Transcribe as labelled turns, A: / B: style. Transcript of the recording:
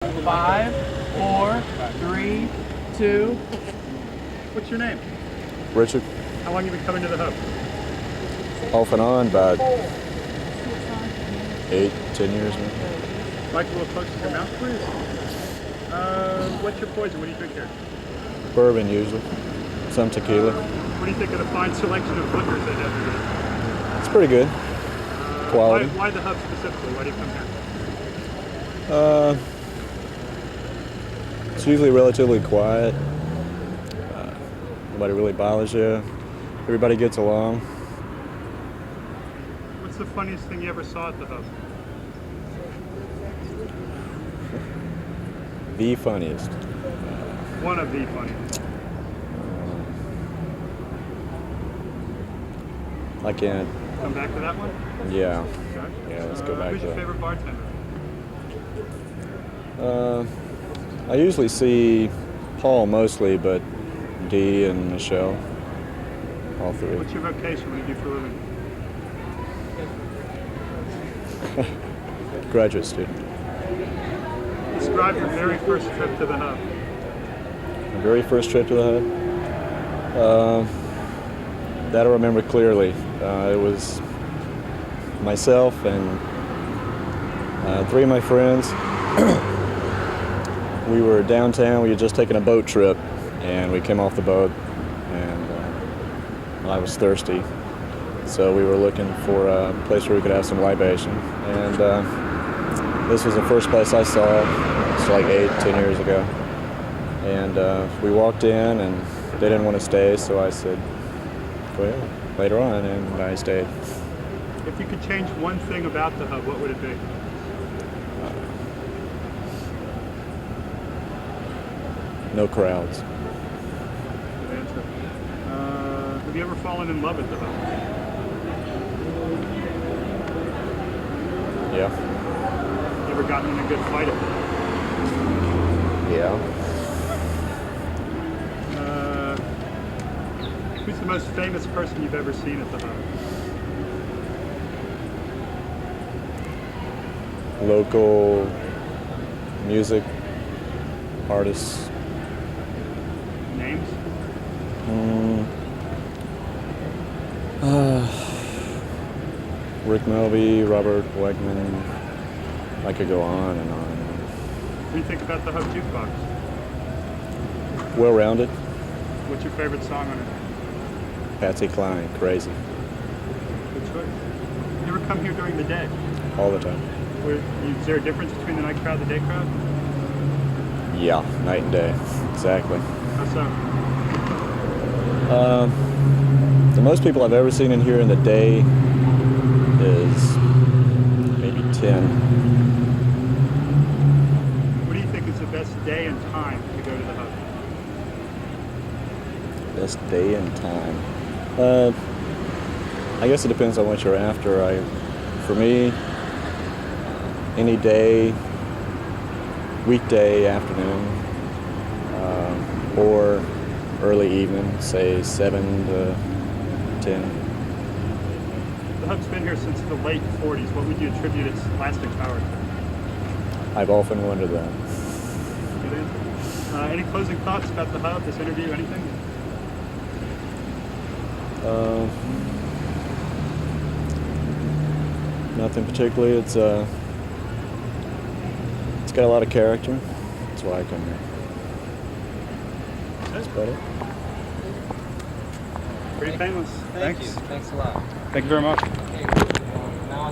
A: 5, 4, 3, 2.
B: What's your name?
C: Richard,
B: How long have you been coming to the hub?
C: off and on, about 8, 10 years now.
B: Like a little close to your mouth, please. What's your poison? What do you drink here?
C: Bourbon usually, some tequila.
B: What do you think of the fine selection of liquors they have here?
C: It's pretty good. Quality.
B: Why the hub specifically? Why do you come here?
C: It's usually relatively quiet. Nobody really bothers you. Everybody gets along.
B: What's the funniest thing you ever saw at the hub?
C: The funniest.
B: One of the funniest.
C: I can't.
B: Come back to that one?
C: Yeah.
B: Okay.
C: Yeah, let's go back
B: Who's
C: to
B: your
C: that.
B: favorite bartender?
C: I usually see Paul mostly, but Dee and Michelle, all three.
B: What's your vocation? What do you do for a living?
C: Graduate student.
B: Describe your very first trip to the hub.
C: My very first trip to the hub. That I remember clearly. It was myself and 3 of my friends. We were downtown. We had just taken a boat trip, and we came off the boat, and I was thirsty, so we were looking for a place where we could have some libation. And this was the first place I saw. It's like 8, 10 years ago. And we walked in, and they didn't want to stay, so I said, "Go ahead," later on, and I stayed.
B: If you could change one thing about the hub, what would it be?
C: No crowds.
B: Good answer. Have you ever fallen in love at the hub?
C: Yeah.
B: You ever gotten in a good fight at the hub?
C: Yeah.
B: Who's the most famous person you've ever seen at the hub?
C: Local music artists.
B: Names?
C: Rick Melby, Robert Wegman. I could go on and on.
B: What do you think about the hub jukebox?
C: Well-rounded.
B: What's your favorite song on it?
C: Patsy Cline, Crazy,
B: Good choice. You ever come here during the day?
C: all the time.
B: Is there a difference between the night crowd and the day crowd?
C: Yeah, night and day, exactly.
B: How so?
C: The most people I've ever seen in here in the day is maybe 10.
B: What do you think is the best day and time to go to the hub?
C: Best day and time. I guess it depends on what you're after. For me, any day, weekday afternoon, or early evening, say 7 to 10.
B: The hub's been here since the late 40s. What would you attribute its lasting power to?
C: I've often wondered that.
B: Good answer. Any closing thoughts about the hub, this interview, anything?
C: Nothing particularly. It's got a lot of character. That's why I come here. That's about it.
B: Pretty painless.
D: Thank you.
B: Thanks.
D: Thanks a lot.
B: Thank you very much.
D: Okay, now